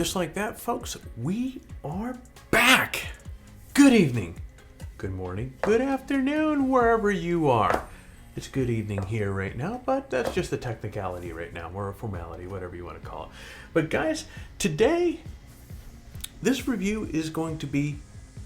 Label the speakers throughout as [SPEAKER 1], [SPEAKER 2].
[SPEAKER 1] just like that, folks, we are back. Good evening, good morning, good afternoon, wherever you are. It's good evening here right now, but that's just a technicality right now, or a formality, whatever you want to call it. But guys, today, this review is going to be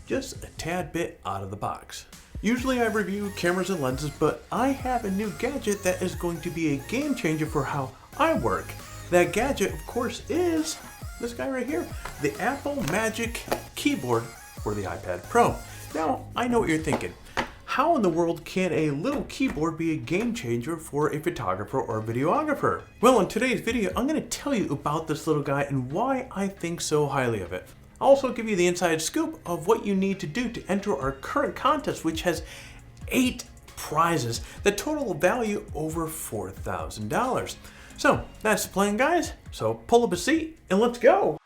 [SPEAKER 1] just a tad bit out of the box. Usually I review cameras and lenses, but I have a new gadget that is going to be a game changer for how I work. That gadget, of course, is this guy right here, the Apple Magic Keyboard for the iPad Pro. Now, I know what you're thinking. How in the world can a little keyboard be a game changer for a photographer or videographer? Well, in today's video, I'm going to tell you about this little guy and why I think so highly of it. I'll also give you the inside scoop of what you need to do to enter our current contest, which has 8 prizes that total value over $4,000. So that's the plan, guys. So pull up a seat and let's go.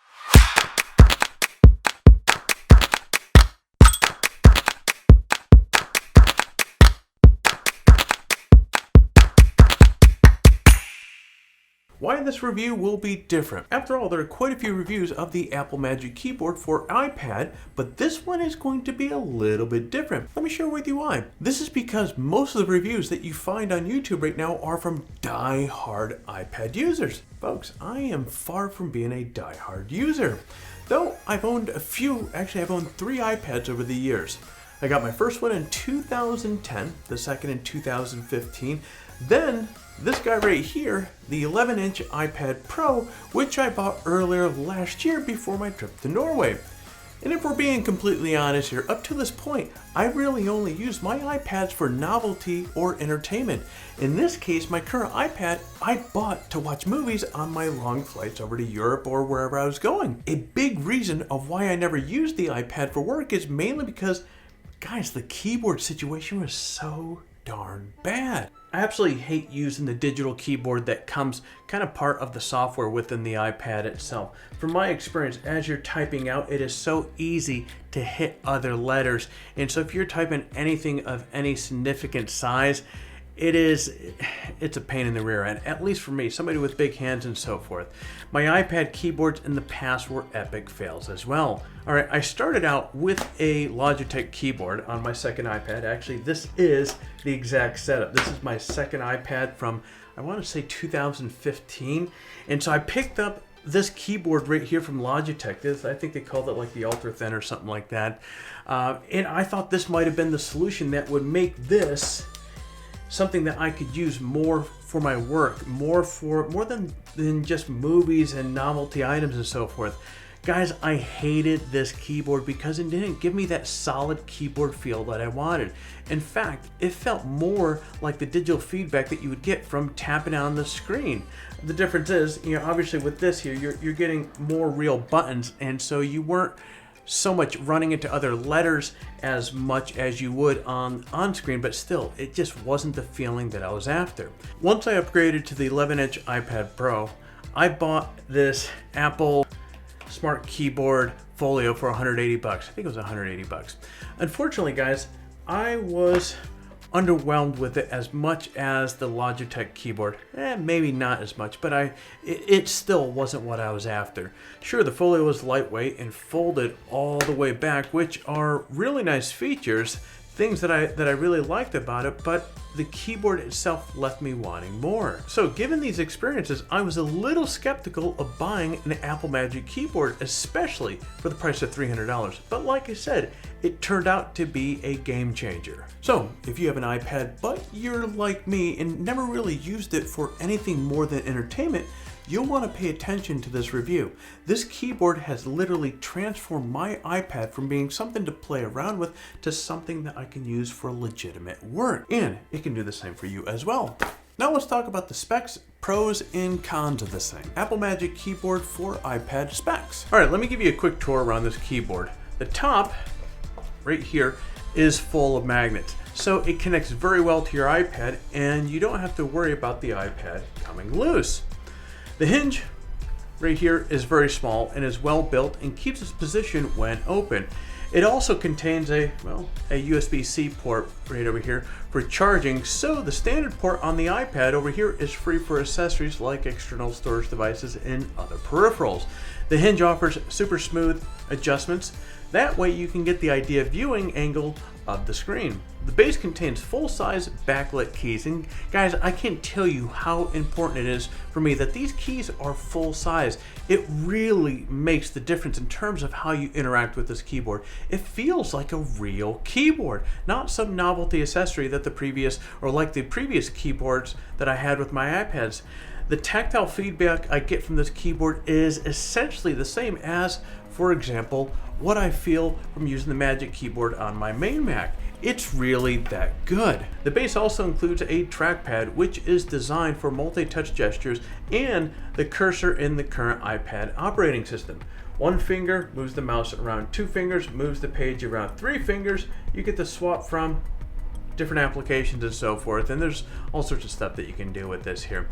[SPEAKER 1] Why this review will be different. After all, there are quite a few reviews of the Apple Magic Keyboard for iPad, but this one is going to be a little bit different. Let me share with you why. This is because most of the reviews that you find on YouTube right now are from die-hard iPad users. Folks, I am far from being a die-hard user. Though I've owned a few, actually I've owned 3 iPads over the years. I got my first one in 2010, the second in 2015, then this guy right here, the 11-inch iPad Pro, which I bought earlier last year before my trip to Norway. And if we're being completely honest here, up to this point, I really only use my iPads for novelty or entertainment. In this case, my current iPad, I bought to watch movies on my long flights over to Europe or wherever I was going. A big reason of why I never used the iPad for work is mainly because, guys, the keyboard situation was so darn bad. I absolutely hate using the digital keyboard that comes kind of part of the software within the iPad itself. From my experience, as you're typing out, it is so easy to hit other letters. And so if you're typing anything of any significant size, it's a pain in the rear end, at least for me, somebody with big hands and so forth. My iPad keyboards in the past were epic fails as well. All right, I started out with a Logitech keyboard on my second iPad. Actually, this is the exact setup. This is my second iPad from, I want to say 2015. And so I picked up this keyboard right here from Logitech. I think they called it like the Ultra Thin or something like that. And I thought this might have been the solution that would make this something that I could use more for my work, more than just movies and novelty items and so forth. Guys, I hated this keyboard because it didn't give me that solid keyboard feel that I wanted. In fact, it felt more like the digital feedback that you would get from tapping on the screen. The difference is, obviously with this here, you're getting more real buttons, and so you weren't so much running into other letters as much as you would on screen, but still, it just wasn't the feeling that I was after. Once I upgraded to the 11-inch iPad Pro, I bought this Apple Smart Keyboard Folio for 180 bucks. I think it was 180 bucks. Unfortunately, guys, I was underwhelmed with it as much as the Logitech keyboard. Maybe not as much, but it still wasn't what I was after. Sure, the Folio was lightweight and folded all the way back, which are really nice features, things that I really liked about it, but the keyboard itself left me wanting more. So given these experiences, I was a little skeptical of buying an Apple Magic Keyboard, especially for the price of $300. But like I said, it turned out to be a game changer. So if you have an iPad, but you're like me and never really used it for anything more than entertainment, you'll want to pay attention to this review. This keyboard has literally transformed my iPad from being something to play around with to something that I can use for legitimate work. And it can do the same for you as well. Now let's talk about the specs, pros, and cons of this thing. Apple Magic Keyboard for iPad specs. All right, let me give you a quick tour around this keyboard. The top, right here, is full of magnets. So it connects very well to your iPad, and you don't have to worry about the iPad coming loose. The hinge right here is very small and is well built and keeps its position when open. It also contains a USB-C port right over here for charging, so the standard port on the iPad over here is free for accessories like external storage devices and other peripherals. The hinge offers super smooth adjustments. That way you can get the ideal viewing angle of the screen. The base contains full-size backlit keys, and guys, I can't tell you how important it is for me that these keys are full-size. It really makes the difference in terms of how you interact with this keyboard. It feels like a real keyboard, not some novelty accessory that the previous keyboards that I had with my iPads. The tactile feedback I get from this keyboard is essentially the same as, for example, what I feel from using the Magic Keyboard on my main Mac. It's really that good. The base also includes a trackpad, which is designed for multi-touch gestures, and the cursor in the current iPad operating system. One finger moves the mouse around, 2 fingers moves the page around, 3 fingers you get to swap from different applications and so forth, and there's all sorts of stuff that you can do with this here.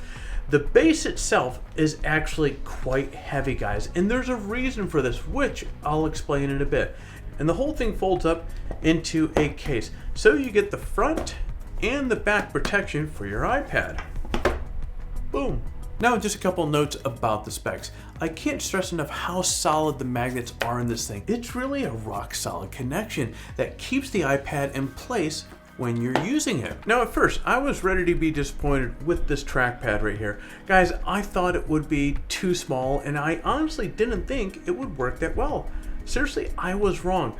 [SPEAKER 1] The base itself is actually quite heavy, guys, and there's a reason for this, which I'll explain in a bit. And the whole thing folds up into a case, so you get the front and the back protection for your iPad. Boom. Now just a couple notes about the specs. I can't stress enough how solid the magnets are in this thing. It's really a rock solid connection that keeps the iPad in place when you're using it. Now at first, I was ready to be disappointed with this trackpad right here. Guys, I thought it would be too small, and I honestly didn't think it would work that well. Seriously, I was wrong.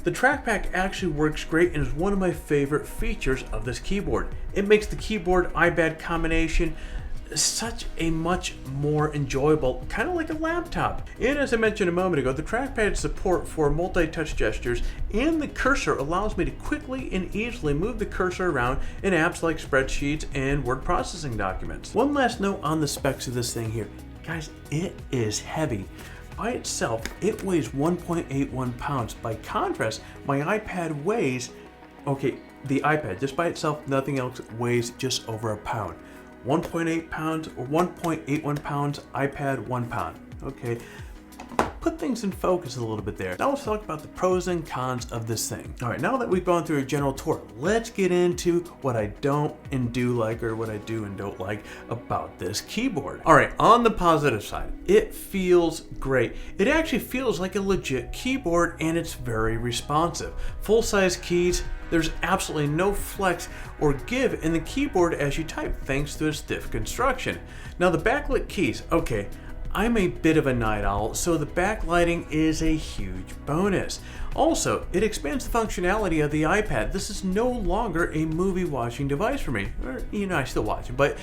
[SPEAKER 1] The trackpad actually works great and is one of my favorite features of this keyboard. It makes the keyboard iPad combination such a much more enjoyable, kind of like a laptop. And as I mentioned a moment ago, the trackpad support for multi-touch gestures, and the cursor allows me to quickly and easily move the cursor around in apps like spreadsheets and word processing documents. One last note on the specs of this thing here. Guys, it is heavy. By itself, it weighs 1.81 pounds. By contrast, my iPad weighs, the iPad just by itself, nothing else, weighs just over a pound. 1.8 pounds or 1.81 pounds, iPad 1 pound. Okay, put things in focus a little bit there. Now let's talk about the pros and cons of this thing. All right, now that we've gone through a general tour, let's get into what I don't and do like, or what I do and don't like about this keyboard. All right, on the positive side, it feels great. It actually feels like a legit keyboard, and it's very responsive. Full-size keys. There's absolutely no flex or give in the keyboard as you type, thanks to its stiff construction. Now the backlit keys, okay, I'm a bit of a night owl, so the backlighting is a huge bonus. Also, it expands the functionality of the iPad. This is no longer a movie watching device for me. Or, I still watch it, but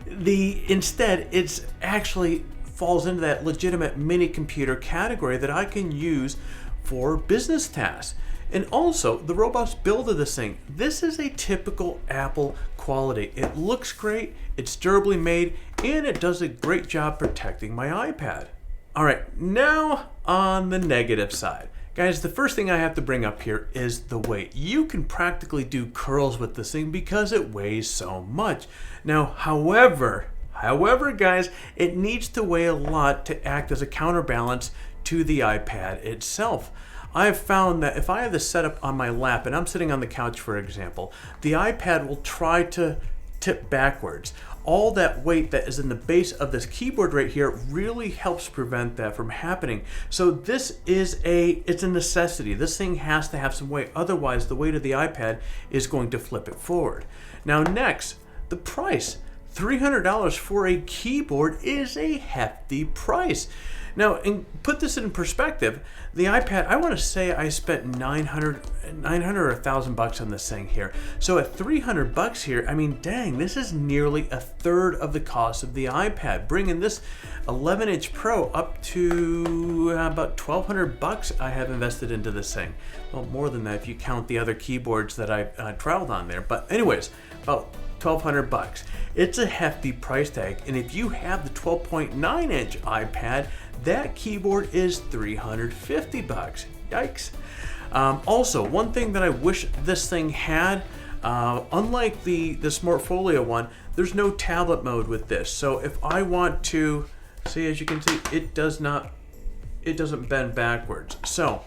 [SPEAKER 1] instead it's actually falls into that legitimate mini computer category that I can use for business tasks. And also, the robust build of this thing. This is a typical Apple quality. It looks great, it's durably made, and it does a great job protecting my iPad. All right, now on the negative side. Guys, the first thing I have to bring up here is the weight. You can practically do curls with this thing because it weighs so much. Now, however, guys, it needs to weigh a lot to act as a counterbalance to the iPad itself. I've found that if I have this set up on my lap and I'm sitting on the couch, for example, the iPad will try to tip backwards. All that weight that is in the base of this keyboard right here really helps prevent that from happening. So this is it's a necessity. This thing has to have some weight. Otherwise, the weight of the iPad is going to flip it forward. Now next, the price. $300 for a keyboard is a hefty price. Now, and put this in perspective, the iPad, I want to say I spent $900 or $1,000 on this thing here. So at $300 here, I mean, dang, this is nearly a third of the cost of the iPad, bringing this 11-inch Pro up to about $1,200 I have invested into this thing. Well, more than that if you count the other keyboards that I've traveled on there. But anyways, about $1,200. It's a hefty price tag, and if you have the 12.9-inch iPad, that keyboard is $350. Yikes. Also, one thing that I wish this thing had, unlike the Smartfolio one, there's no tablet mode with this. So if I want to, see, as you can see, it doesn't bend backwards. So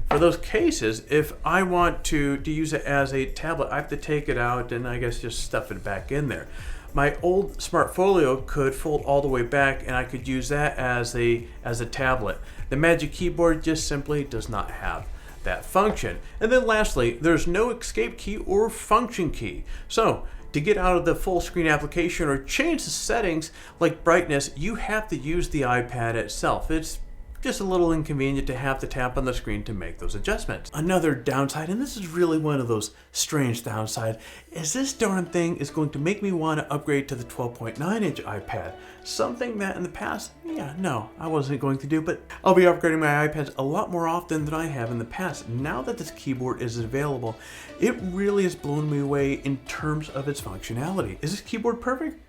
[SPEAKER 1] For those cases, if I want to use it as a tablet, I have to take it out and I guess just stuff it back in there. My old Smartfolio could fold all the way back and I could use that as a tablet. The Magic Keyboard just simply does not have that function. And then lastly, there's no escape key or function key. So to get out of the full screen application or change the settings like brightness, you have to use the iPad itself. It's just a little inconvenient to have to tap on the screen to make those adjustments. Another downside, and this is really one of those strange downsides, is this darn thing is going to make me want to upgrade to the 12.9-inch iPad. Something that in the past, no, I wasn't going to do, but I'll be upgrading my iPads a lot more often than I have in the past. Now that this keyboard is available, it really has blown me away in terms of its functionality. Is this keyboard perfect?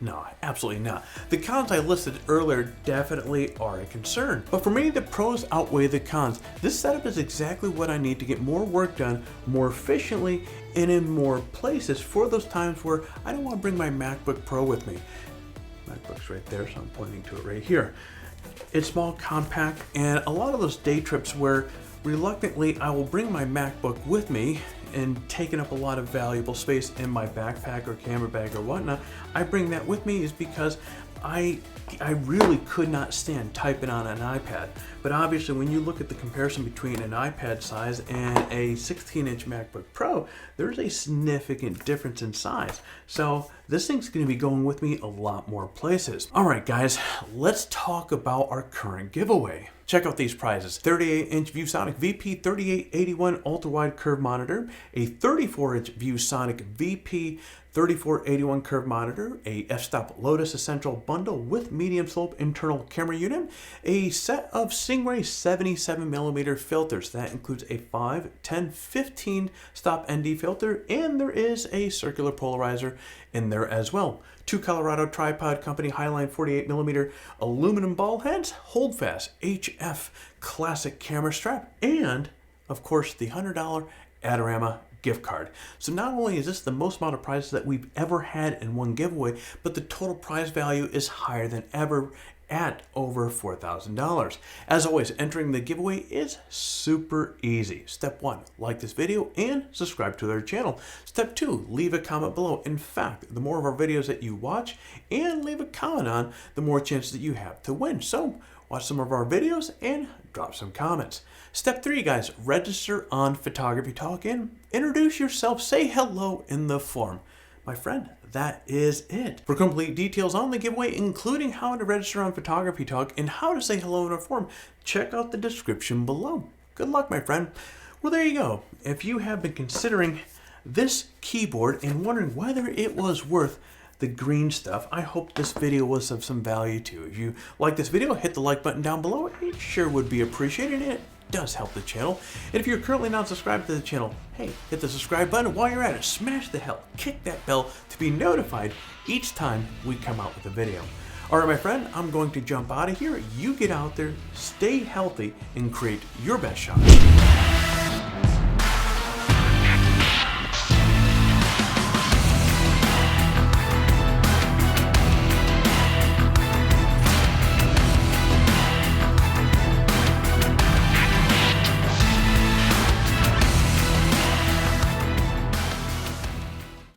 [SPEAKER 1] No, absolutely not. The cons I listed earlier definitely are a concern. But for me, the pros outweigh the cons. This setup is exactly what I need to get more work done more efficiently and in more places for those times where I don't want to bring my MacBook Pro with me. MacBook's right there, so I'm pointing to it right here. It's small, compact, and a lot of those day trips where reluctantly I will bring my MacBook with me and taking up a lot of valuable space in my backpack or camera bag or whatnot, I bring that with me is because I really could not stand typing on an iPad. But obviously when you look at the comparison between an iPad size and a 16-inch MacBook Pro, there's a significant difference in size. So this thing's going to be going with me a lot more places. All right, guys, let's talk about our current giveaway. Check out these prizes: 38-inch ViewSonic VP3881 ultra-wide curve monitor, a 34-inch ViewSonic VP 3481 curve monitor, a f-stop Lotus Essential bundle with medium slope internal camera unit, a set of Stingray 77mm filters. That includes a 5, 10, 15 stop ND filter, and there is a circular polarizer in there as well. 2 Colorado Tripod Company Highline 48mm aluminum ball heads, Holdfast HF classic camera strap, and of course the $100 Adorama gift card. So not only is this the most amount of prizes that we've ever had in one giveaway, but the total prize value is higher than ever at over $4,000. As always, entering the giveaway is super easy. Step 1, like this video and subscribe to their channel. Step 2, leave a comment below. In fact, the more of our videos that you watch and leave a comment on, the more chances that you have to win. So watch some of our videos and drop some comments. Step 3, guys, register on PhotographyTalk and introduce yourself. Say hello in the form. My friend, that is it. For complete details on the giveaway, including how to register on PhotographyTalk and how to say hello in a form, check out the description below. Good luck, my friend. Well, there you go. If you have been considering this keyboard and wondering whether it was worth the green stuff, I hope this video was of some value to you. If you like this video, hit the like button down below. It sure would be appreciated, and it does help the channel. And if you're currently not subscribed to the channel, hey, hit the subscribe button. While you're at it, smash the hell, kick that bell to be notified each time we come out with a video. All right, my friend, I'm going to jump out of here. You get out there, stay healthy, and create your best shot.